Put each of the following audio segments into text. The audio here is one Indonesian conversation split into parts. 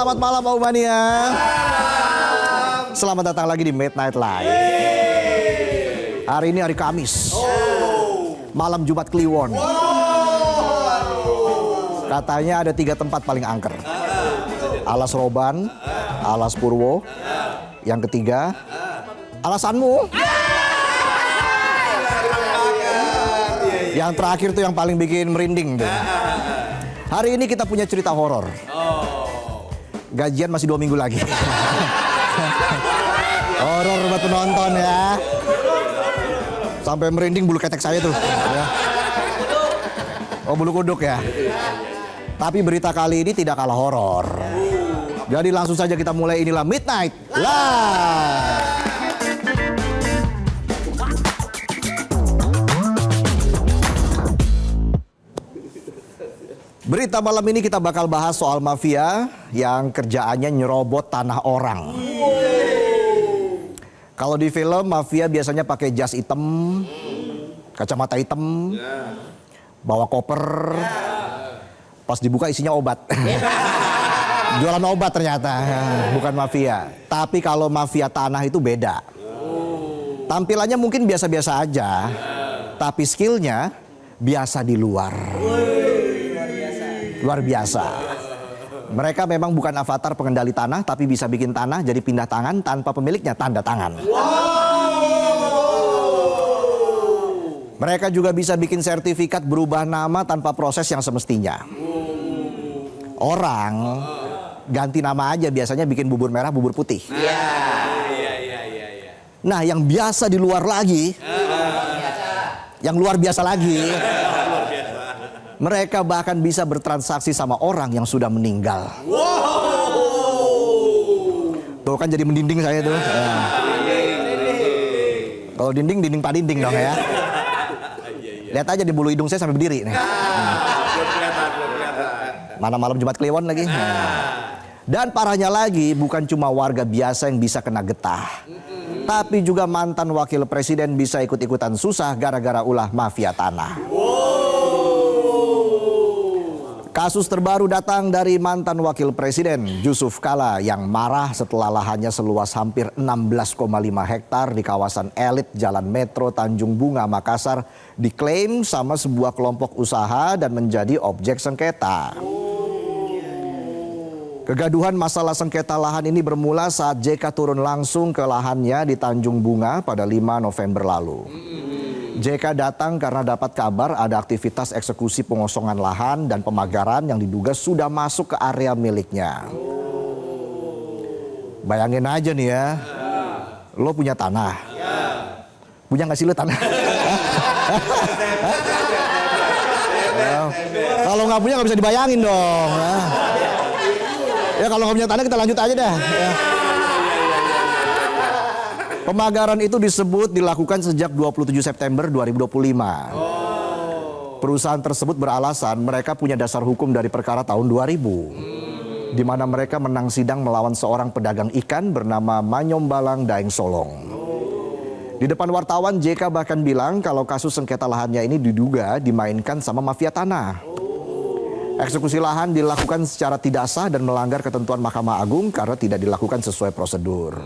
Selamat malam Pak Umania. Selamat datang lagi di Midnight Live. Hari ini hari Kamis. Malam Jumat Kliwon. Katanya ada 3 tempat paling angker. Alas Roban, Alas Purwo. Yang ketiga, alasanmu. Yang terakhir tuh yang paling bikin merinding tuh. Hari ini kita punya cerita horor. Gajian masih 2 minggu lagi. Horor buat penonton ya. Sampai merinding bulu ketek saya tuh. Ya. Oh, bulu kuduk ya. Tapi berita kali ini tidak kalah horor. Jadi langsung saja kita mulai, inilah Midnight Live. Berita malam ini kita bakal bahas soal mafia yang kerjaannya nyerobot tanah orang. Kalau di film mafia biasanya pakai jas hitam, kacamata hitam, bawa koper, pas dibuka isinya obat. Jualan obat ternyata, bukan mafia. Tapi kalau mafia tanah itu beda. Tampilannya mungkin biasa-biasa aja, tapi skillnya biasa di luar. Luar biasa. Mereka memang bukan avatar pengendali tanah, tapi bisa bikin tanah jadi pindah tangan tanpa pemiliknya tanda tangan. Mereka juga bisa bikin sertifikat berubah nama tanpa proses yang semestinya. Orang ganti nama aja biasanya bikin bubur merah, bubur putih. Nah, yang biasa di luar lagi, yang luar biasa lagi. Mereka bahkan bisa bertransaksi sama orang yang sudah meninggal. Tuh kan jadi mendinding saya tuh. Ya. Kalau dinding Pak Dinding dong ya. Lihat aja di bulu hidung saya sampai berdiri nih. Mana malam Jumat Kliwon lagi. Dan parahnya lagi, bukan cuma warga biasa yang bisa kena getah. Tapi juga mantan wakil presiden bisa ikut-ikutan susah gara-gara ulah mafia tanah. Kasus terbaru datang dari mantan wakil presiden Yusuf Kala yang marah setelah lahannya seluas hampir 16,5 hektar di kawasan elit Jalan Metro Tanjung Bunga, Makassar diklaim sama sebuah kelompok usaha dan menjadi objek sengketa. Kegaduhan masalah sengketa lahan ini bermula saat JK turun langsung ke lahannya di Tanjung Bunga pada 5 November lalu. JK datang karena dapat kabar ada aktivitas eksekusi pengosongan lahan dan pemagaran yang diduga sudah masuk ke area miliknya. Bayangin aja nih ya, lo punya tanah. Punya nggak sih lo tanah? Kalau nggak punya nggak bisa dibayangin dong. Ya kalau nggak punya tanah kita lanjut aja dah. Pemagaran itu disebut dilakukan sejak 27 September 2025. Perusahaan tersebut beralasan mereka punya dasar hukum dari perkara tahun 2000. Di mana mereka menang sidang melawan seorang pedagang ikan bernama Manyombalang Daeng Solong. Di depan wartawan JK bahkan bilang kalau kasus sengketa lahannya ini diduga dimainkan sama mafia tanah. Eksekusi lahan dilakukan secara tidak sah dan melanggar ketentuan Mahkamah Agung karena tidak dilakukan sesuai prosedur.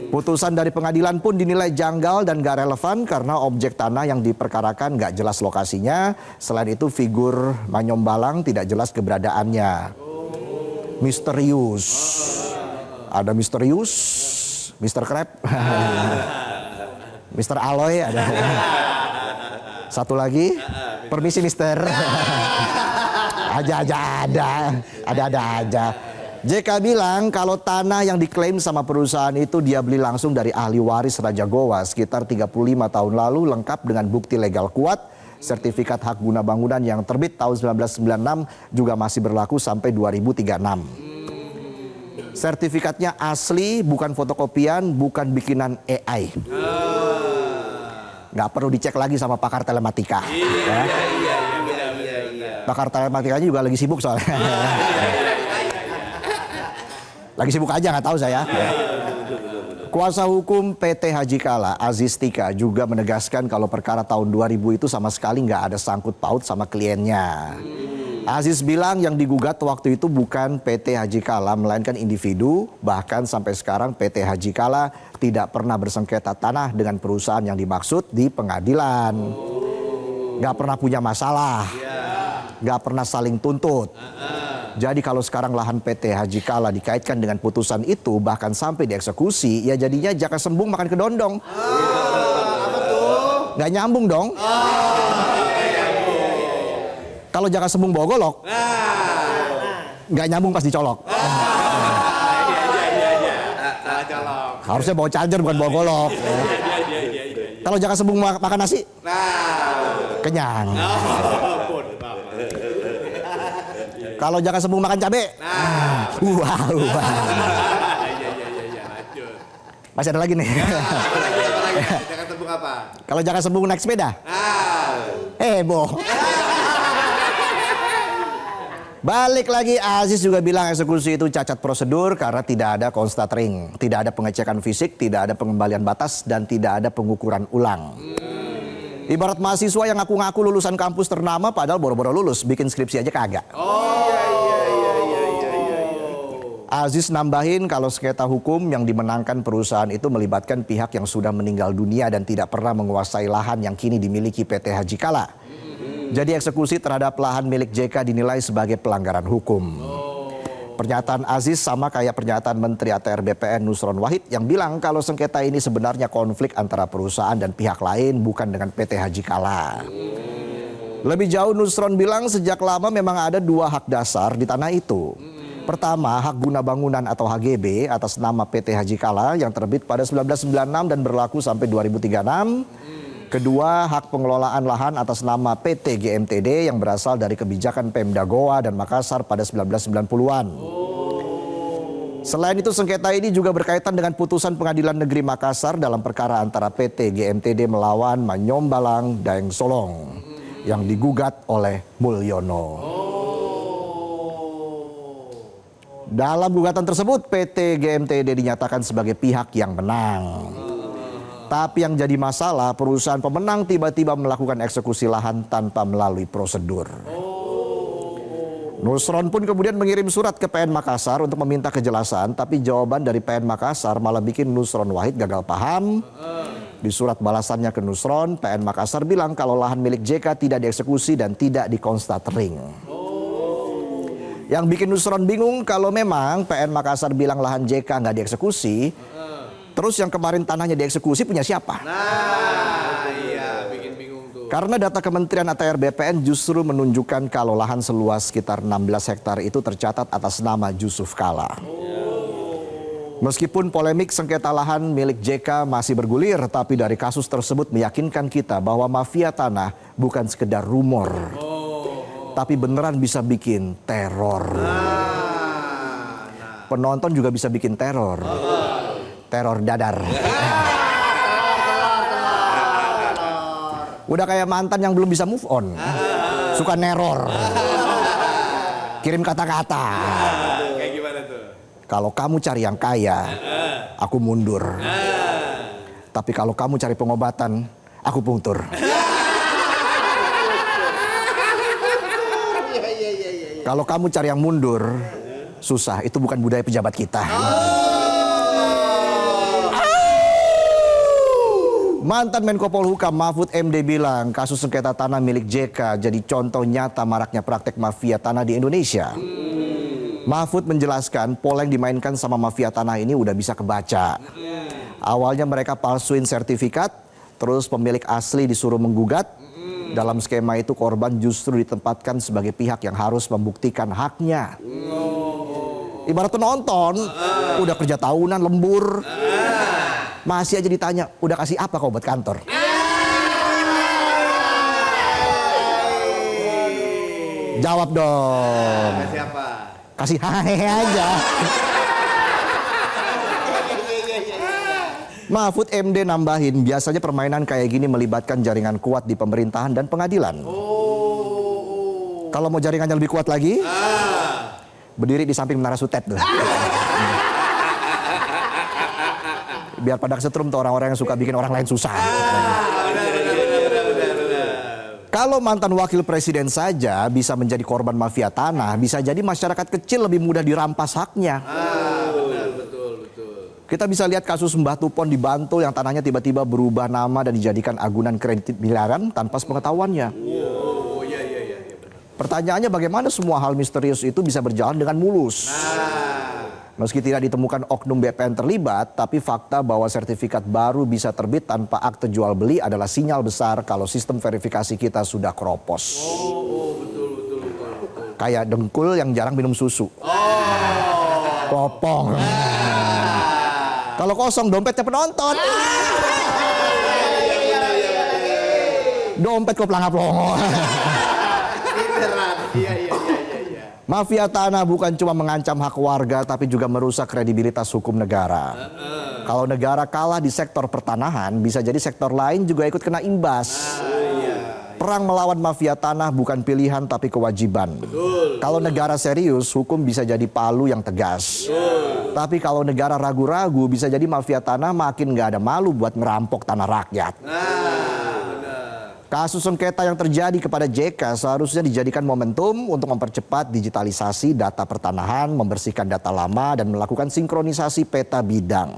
Putusan dari pengadilan pun dinilai janggal dan gak relevan karena objek tanah yang diperkarakan gak jelas lokasinya. Selain itu figur Manyombalang tidak jelas keberadaannya. Misterius. Ada misterius, Mr. Crab, Mr. Aloy ada. Satu lagi, permisi Mister. Ada aja. JK bilang kalau tanah yang diklaim sama perusahaan itu dia beli langsung dari ahli waris Raja Gowa sekitar 35 tahun lalu lengkap dengan bukti legal kuat. Sertifikat hak guna bangunan yang terbit tahun 1996 juga masih berlaku sampai 2036. Sertifikatnya asli, bukan fotokopian, bukan bikinan AI. Nggak perlu dicek lagi sama pakar telematika. Ya. Pakar telematikanya juga lagi sibuk soalnya. Lagi sibuk aja nggak tahu saya. Kuasa hukum PT Haji Kala, Aziz Tika, juga menegaskan kalau perkara tahun 2000 itu sama sekali nggak ada sangkut paut sama kliennya. Aziz bilang yang digugat waktu itu bukan PT Haji Kala, melainkan individu. Bahkan sampai sekarang PT Haji Kala tidak pernah bersengketa tanah dengan perusahaan yang dimaksud di pengadilan. Nggak pernah punya masalah. Nggak pernah saling tuntut. Jadi kalau sekarang lahan PT Haji Kala dikaitkan dengan putusan itu, bahkan sampai dieksekusi, ya jadinya jaka sembung makan kedondong. Nggak nyambung dong. Kalau jaka sembung bawa golok, nggak nyambung pas dicolok. Harusnya bawa charger bukan bawa golok. Kalau jaka sembung makan nasi, kenyang. Kalau jaka sembung makan cabai, wow. Masih ada lagi nih. Jaka sembung apa? Kalau jaka sembung naik sepeda, heboh. Balik lagi, Aziz juga bilang eksekusi itu cacat prosedur karena tidak ada constatering, tidak ada pengecekan fisik, tidak ada pengembalian batas, dan tidak ada pengukuran ulang. Ibarat mahasiswa yang ngaku-ngaku lulusan kampus ternama padahal boro-boro lulus, bikin skripsi aja kagak. Aziz nambahin kalau sengketa hukum yang dimenangkan perusahaan itu melibatkan pihak yang sudah meninggal dunia dan tidak pernah menguasai lahan yang kini dimiliki PT Haji Kala. Jadi eksekusi terhadap lahan milik JK dinilai sebagai pelanggaran hukum. Pernyataan Aziz sama kayak pernyataan Menteri ATR BPN Nusron Wahid yang bilang kalau sengketa ini sebenarnya konflik antara perusahaan dan pihak lain, bukan dengan PT Haji Kala. Lebih jauh Nusron bilang sejak lama memang ada dua hak dasar di tanah itu. Pertama, hak guna bangunan atau HGB atas nama PT Haji Kala yang terbit pada 1996 dan berlaku sampai 2036. Kedua, hak pengelolaan lahan atas nama PT GMTD yang berasal dari kebijakan Pemda Goa dan Makassar pada 1990-an. Selain itu, sengketa ini juga berkaitan dengan putusan Pengadilan Negeri Makassar dalam perkara antara PT GMTD melawan Manyombalang Daeng Solong yang digugat oleh Mulyono. Dalam gugatan tersebut, PT GMTD dinyatakan sebagai pihak yang menang. Tapi yang jadi masalah, perusahaan pemenang tiba-tiba melakukan eksekusi lahan tanpa melalui prosedur. Nusron pun kemudian mengirim surat ke PN Makassar untuk meminta kejelasan, tapi jawaban dari PN Makassar malah bikin Nusron Wahid gagal paham. Di surat balasannya ke Nusron, PN Makassar bilang kalau lahan milik JK tidak dieksekusi dan tidak dikonstatering. Yang bikin Nusron bingung kalau memang PN Makassar bilang lahan JK nggak dieksekusi, terus yang kemarin tanahnya dieksekusi punya siapa? Nah, iya, bikin bingung tuh. Karena data Kementerian ATR BPN justru menunjukkan kalau lahan seluas sekitar 16 hektar itu tercatat atas nama Yusuf Kala. Meskipun polemik sengketa lahan milik JK masih bergulir, tapi dari kasus tersebut meyakinkan kita bahwa mafia tanah bukan sekedar rumor, tapi beneran bisa bikin teror. Penonton juga bisa bikin teror. Teror dadar. Udah kayak mantan yang belum bisa move on. Suka neror. Kirim kata-kata. Kayak gimana tuh? Kalau kamu cari yang kaya, aku mundur. Tapi kalau kamu cari pengobatan, aku pungtur. Kalau kamu cari yang mundur, susah. Itu bukan budaya pejabat kita. Mantan Menko Polhukam Mahfud MD bilang kasus sengketa tanah milik JK jadi contoh nyata maraknya praktek mafia tanah di Indonesia. Mahfud menjelaskan pola yang dimainkan sama mafia tanah ini udah bisa kebaca. Awalnya mereka palsuin sertifikat, terus pemilik asli disuruh menggugat. Dalam skema itu korban justru ditempatkan sebagai pihak yang harus membuktikan haknya. Ibarat penonton, udah kerja tahunan lembur. Masih aja ditanya, udah kasih apa kau buat kantor? Jawab dong. Kasih apa? Kasih hahe aja. Mahfud MD nambahin, biasanya permainan kayak gini melibatkan jaringan kuat di pemerintahan dan pengadilan. Kalau mau jaringannya lebih kuat lagi, berdiri di samping Menara Sutet. Biar pada kesetrum tuh orang-orang yang suka bikin orang lain susah. Kalau mantan wakil presiden saja bisa menjadi korban mafia tanah, bisa jadi masyarakat kecil lebih mudah dirampas haknya. Benar, betul. Kita bisa lihat kasus Mbah Tupon di Bantul yang tanahnya tiba-tiba berubah nama dan dijadikan agunan kredit miliaran tanpa sepengetahuannya. Oh, iya, benar. Pertanyaannya bagaimana semua hal misterius itu bisa berjalan dengan mulus? Meski tidak ditemukan oknum BPN terlibat, tapi fakta bahwa sertifikat baru bisa terbit tanpa akte jual beli adalah sinyal besar kalau sistem verifikasi kita sudah keropos. Betul. Kayak dengkul yang jarang minum susu. Popong. Kalau kosong dompetnya penonton. Dompet kok pelangap-pelongo. Beneran, iya. Mafia tanah bukan cuma mengancam hak warga, tapi juga merusak kredibilitas hukum negara. Kalau negara kalah di sektor pertanahan, bisa jadi sektor lain juga ikut kena imbas. Perang melawan mafia tanah bukan pilihan tapi kewajiban. Kalau negara serius, hukum bisa jadi palu yang tegas. Tapi kalau negara ragu-ragu, bisa jadi mafia tanah makin nggak ada malu buat merampok tanah rakyat. Kasus sengketa yang terjadi kepada JK seharusnya dijadikan momentum untuk mempercepat digitalisasi data pertanahan, membersihkan data lama, dan melakukan sinkronisasi peta bidang.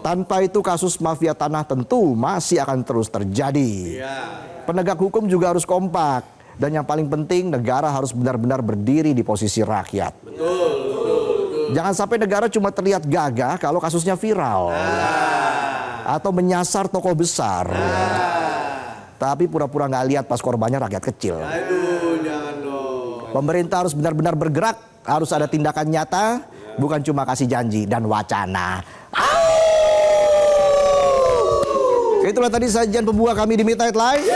Tanpa itu kasus mafia tanah tentu masih akan terus terjadi. Penegak hukum juga harus kompak. Dan yang paling penting, negara harus benar-benar berdiri di posisi rakyat. Jangan sampai negara cuma terlihat gagah kalau kasusnya viral. Atau menyasar tokoh besar. Tapi pura-pura nggak lihat pas korbannya rakyat kecil. Aduh, jangan dong. Pemerintah harus benar-benar bergerak, harus ada tindakan nyata, bukan cuma kasih janji dan wacana. Itulah tadi sajian pembuka kami di Midnight Live.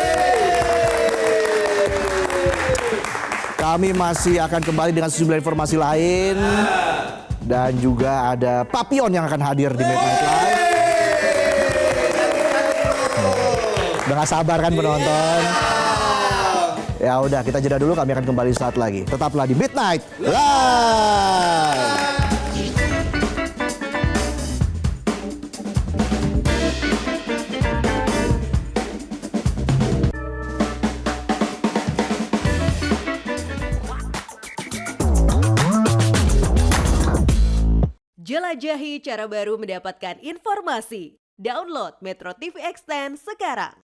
Kami masih akan kembali dengan sejumlah informasi lain. Dan juga ada Papion yang akan hadir di Midnight Live. Udah gak sabar kan penonton? Ya udah, kita jeda dulu, kami akan kembali saat lagi. Tetaplah di Midnight Live. Jelajahi cara baru mendapatkan informasi. Download Metro TV Extend sekarang.